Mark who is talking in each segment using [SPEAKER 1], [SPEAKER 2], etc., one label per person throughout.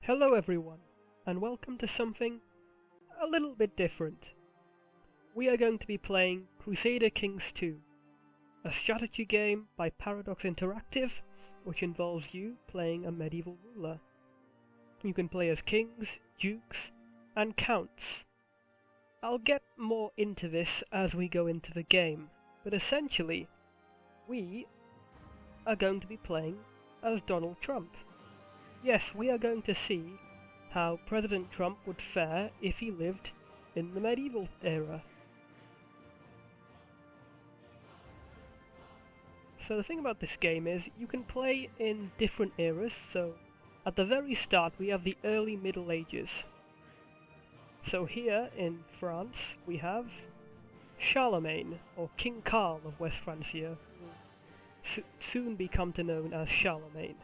[SPEAKER 1] Hello everyone, and welcome to something a little bit different. We are going to be playing Crusader Kings 2, a strategy game by Paradox Interactive, which involves you playing a medieval ruler. You can play as kings, dukes, and counts. I'll get more into this as we go into the game, but essentially, we are going to be playing as Donald Trump. Yes, we are going to see how President Trump would fare if he lived in the medieval era. So the thing about this game is you can play in different eras, so at the very start we have the early Middle Ages. So here in France we have Charlemagne, or King Carl of West Francia, who will soon become known as Charlemagne.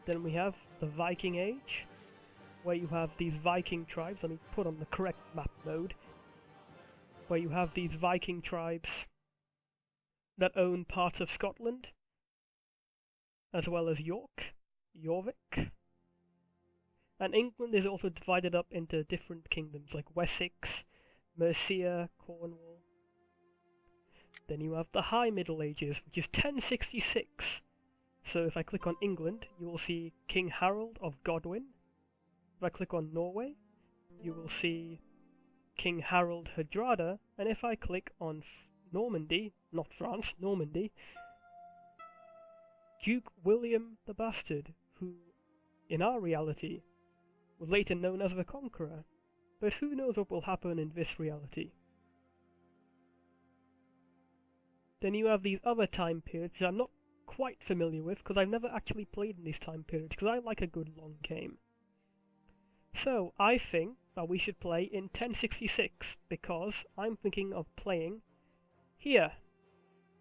[SPEAKER 1] Then we have the Viking Age, where you have these Viking tribes. Let me put on the correct map mode. Where you have these Viking tribes that own parts of Scotland, as well as Jorvik. And England is also divided up into different kingdoms like Wessex, Mercia, Cornwall. Then you have the High Middle Ages, which is 1066. So if I click on England, you will see King Harold of Godwin. If I click on Norway, you will see King Harold Hardrada. And if I click on Normandy, not France, Normandy, Duke William the Bastard, who, in our reality, was later known as the Conqueror. But who knows what will happen in this reality. Then you have these other time periods, which I'm not quite familiar with, because I've never actually played in these time periods, because I like a good long game. So, I think that we should play in 1066, because I'm thinking of playing here,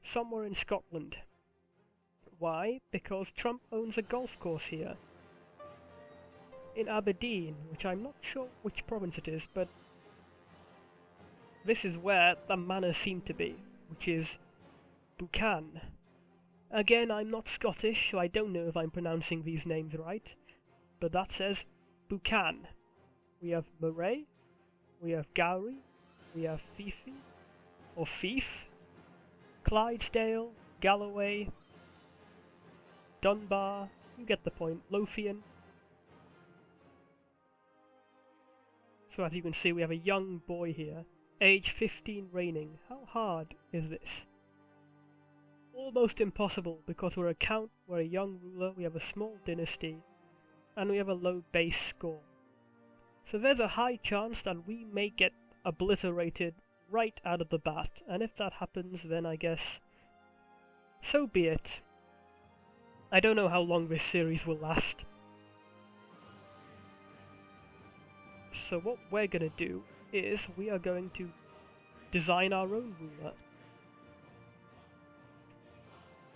[SPEAKER 1] somewhere in Scotland. Why? Because Trump owns a golf course here, in Aberdeen, which I'm not sure which province it is, but this is where the manors seem to be, which is Buchan. Again, I'm not Scottish, so I don't know if I'm pronouncing these names right, but that says Buchan. We have Moray, we have Gowrie, we have Fife, or Fife, Clydesdale, Galloway, Dunbar, you get the point, Lothian. So as you can see, we have a young boy here, age 15 reigning. How hard is this? Almost impossible, because we're a count, we're a young ruler, we have a small dynasty, and we have a low base score. So there's a high chance that we may get obliterated right out of the bat, and if that happens, then I guess so be it. I don't know how long this series will last. So what we're gonna do is we are going to design our own ruler.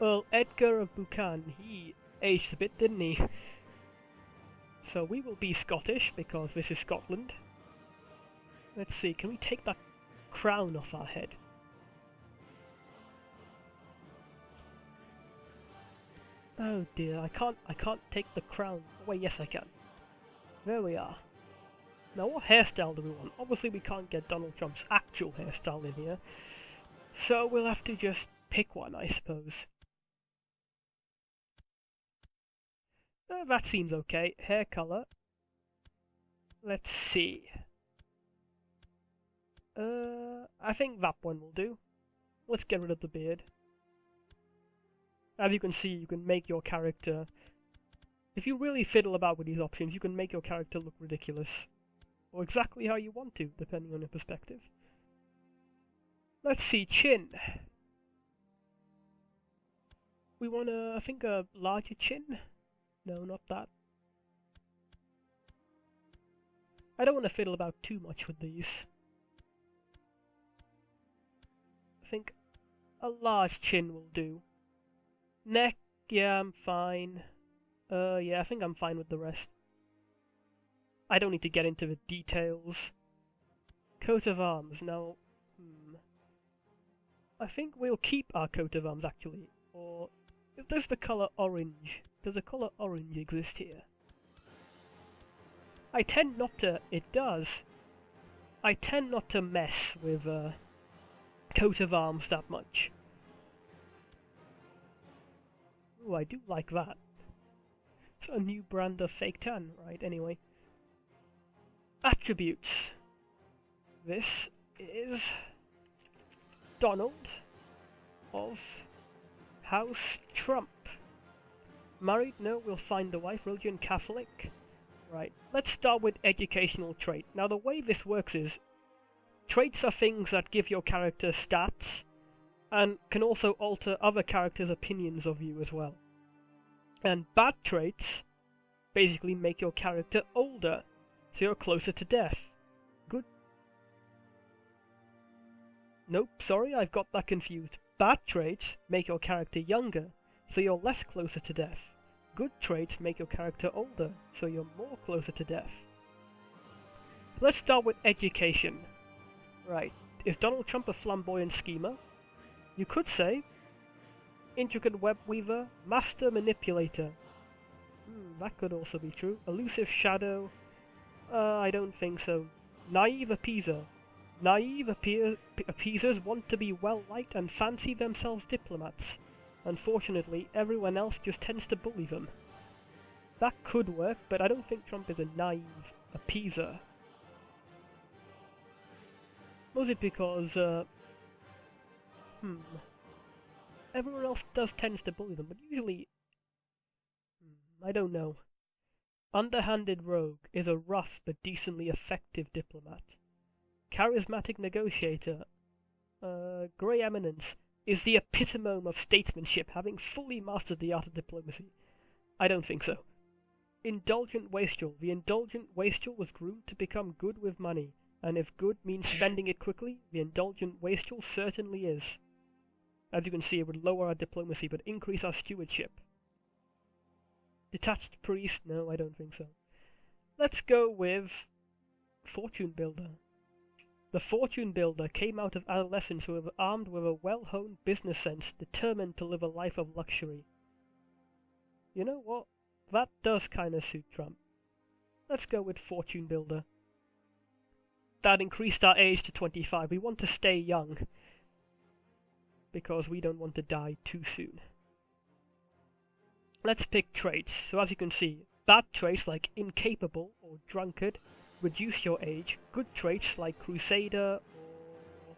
[SPEAKER 1] Earl Edgar of Buchan, he aged a bit, didn't he? So we will be Scottish, because this is Scotland. Let's see, can we take that crown off our head? Oh dear, I can't take the crown. Oh wait, yes I can. There we are. Now what hairstyle do we want? Obviously we can't get Donald Trump's actual hairstyle in here, so we'll have to just pick one, I suppose. That seems okay. Hair colour. Let's see. I think that one will do. Let's get rid of the beard. As you can see, you can make your character... If you really fiddle about with these options, you can make your character look ridiculous. Or exactly how you want to, depending on your perspective. Let's see, chin. We want I think a larger chin? No, not that. I don't want to fiddle about too much with these. I think a large chin will do. Neck, yeah, I'm fine. Yeah, I think I'm fine with the rest. I don't need to get into the details. Coat of arms, now... I think we'll keep our coat of arms, actually. Or If there's the colour orange, does the colour orange exist here? I tend not to... It does. I tend not to mess with coat of arms that much. Ooh, I do like that. It's a new brand of fake tan, right? Anyway. Attributes. This is Donald of House Trump. Married? No, we'll find a wife. Religion? Catholic. Right, let's start with educational trait. Now the way this works is, traits are things that give your character stats, and can also alter other characters' opinions of you as well. And bad traits basically make your character older, so you're closer to death. Good. Nope, sorry, I've got that confused. Bad traits make your character younger, so you're less closer to death. Good traits make your character older, so you're more closer to death. Let's start with education. Right, is Donald Trump a flamboyant schemer? You could say intricate web weaver, master manipulator. That could also be true. Elusive shadow. I don't think so. Naive appeaser. Naive appeasers want to be well-liked and fancy themselves diplomats. Unfortunately, everyone else just tends to bully them. That could work, but I don't think Trump is a naive appeaser. Mostly because, everyone else tends to bully them, but usually... I don't know. Underhanded rogue is a rough but decently effective diplomat. Charismatic negotiator. Grey Eminence is the epitome of statesmanship, having fully mastered the art of diplomacy. I don't think so. Indulgent wastrel. The indulgent wastrel was groomed to become good with money, and if good means spending it quickly, the indulgent wastrel certainly is. As you can see, it would lower our diplomacy, but increase our stewardship. Detached priest? No, I don't think so. Let's go with fortune builder. The fortune builder came out of adolescence armed with a well-honed business sense, determined to live a life of luxury. You know what? That does kind of suit Trump. Let's go with fortune builder. That increased our age to 25. We want to stay young, because we don't want to die too soon. Let's pick traits. So as you can see, bad traits like incapable or drunkard reduce your age. Good traits like Crusader or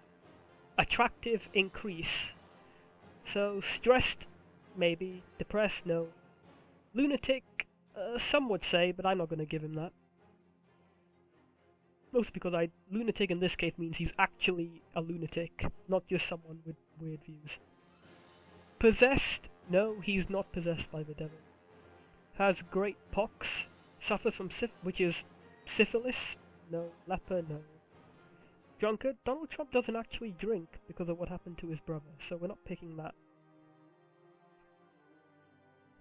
[SPEAKER 1] attractive increase. So stressed, maybe. Depressed, no. Lunatic, some would say, but I'm not going to give him that. Mostly because lunatic in this case means he's actually a lunatic, not just someone with weird views. Possessed, no, he's not possessed by the devil. Has great pox, suffers from which is syphilis, no. Leper, no. Drunkard, Donald Trump doesn't actually drink because of what happened to his brother, so we're not picking that.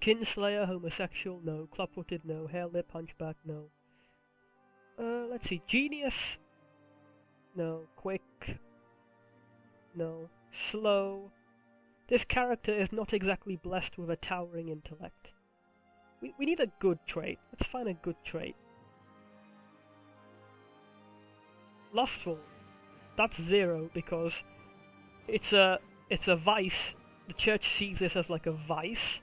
[SPEAKER 1] Kinslayer, homosexual, no. Club-footed, no. Hair lip, hunchback, no. Let's see. Genius, no. Quick, no. Slow. This character is not exactly blessed with a towering intellect. We need a good trait. Let's find a good trait. Lustful. That's 0 because it's a vice. The church sees this as like a vice.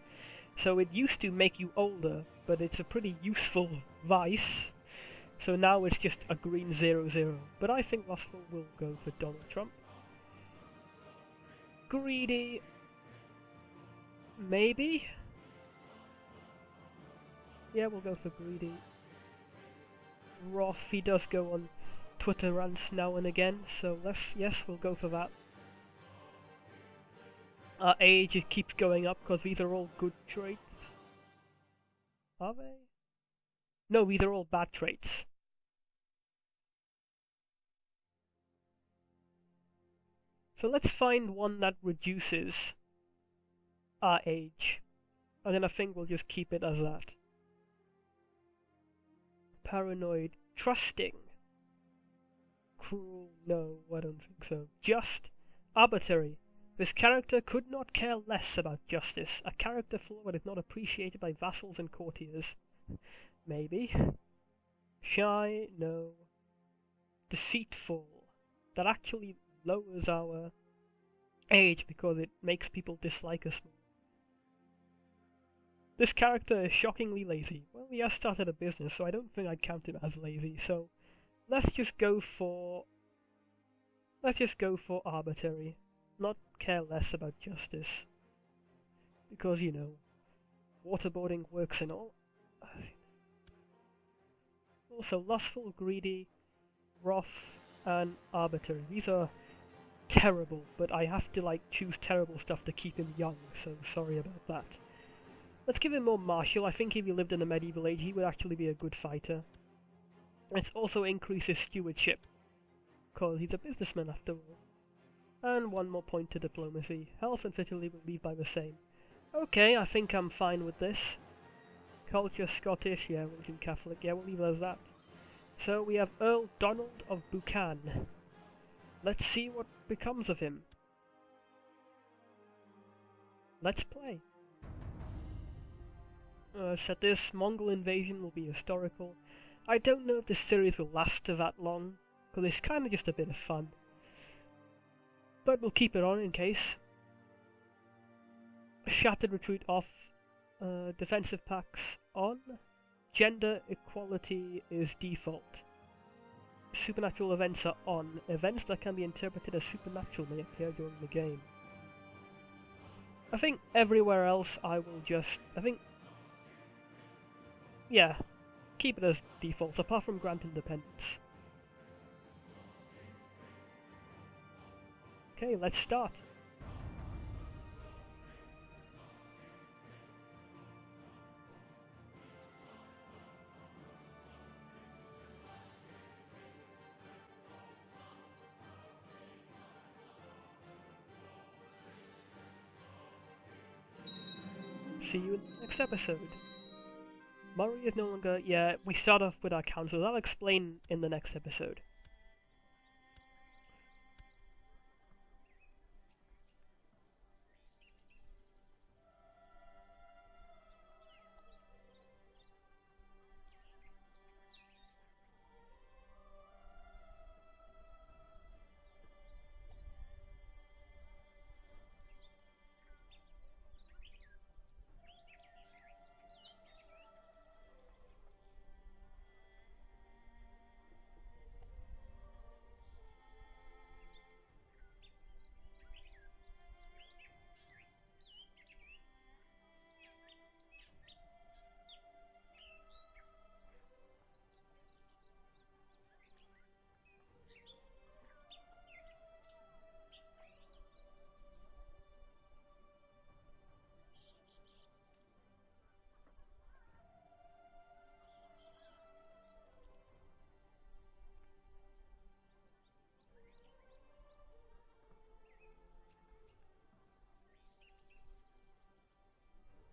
[SPEAKER 1] So it used to make you older, but it's a pretty useful vice. So now it's just a green 0/0. But I think lustful will go for Donald Trump. Greedy. Maybe? Yeah, we'll go for greedy. Wrath, he does go on Twitter rants now and again, so yes, we'll go for that. Our age, it keeps going up because these are all good traits. Are they? No, these are all bad traits. So let's find one that reduces our age. And then I think we'll just keep it as that. Paranoid. Trusting. Cruel. No, I don't think so. Just. Arbitrary. This character could not care less about justice. A character flaw that is not appreciated by vassals and courtiers. Maybe. Shy, no. Deceitful. That actually lowers our age because it makes people dislike us more. This character is shockingly lazy. Well, he has started a business, so I don't think I'd count him as lazy, so let's just go for arbitrary. Not care less about justice. Because, you know, waterboarding works and all. Also, lustful, greedy, wrath, and arbitrary. These are terrible, but I have to, like, choose terrible stuff to keep him young, so sorry about that. Let's give him more martial. I think if he lived in the medieval age, he would actually be a good fighter. It also increases stewardship, because he's a businessman after all. And one more point to diplomacy. Health and fertility will leave by the same. Okay, I think I'm fine with this. Culture, Scottish, yeah, religion, Catholic, yeah, we'll leave it as that. So we have Earl Donald of Buchan. Let's see what becomes of him. Let's play. Said this, Mongol invasion will be historical. I don't know if this series will last that long, because it's kind of just a bit of fun. But we'll keep it on in case. Shattered retreat off. Defensive packs on. Gender equality is default. Supernatural events are on. Events that can be interpreted as supernatural may appear during the game. I think everywhere else yeah, keep it as defaults, apart from Grant Independence. Okay, let's start. See you in the next episode. Murray is no longer... Yeah, we start off with our council. I'll explain in the next episode.